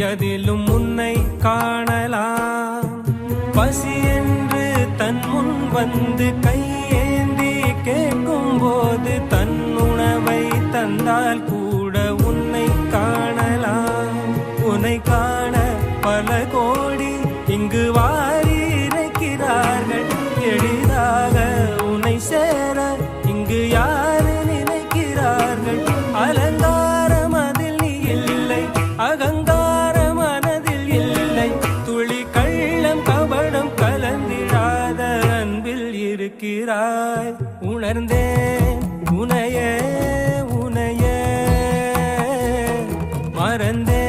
எதிலும் உன்னை காணலாம். பசி என்று தன் முன் வந்து கையேந்தி கேட்கும் போது தன் உணவை தந்தால் கூட உன்னை காணலாம். உன்னை காண பல கோடி இங்கு வாரி இறைக்கிறார்கள். எளிதாக உன்னை சேர இங்கு யாரு நினைக்கிறார்கள். அலங்காரம் அதில் நீ இல்லை, அகங்கார மனதில் இல்லை. துளி கள்ளம் கபடம் கலந்திடாத அன்பில் இருக்கிறாய். உணர்ந்தேன் உனையே உனையே மறந்தேன்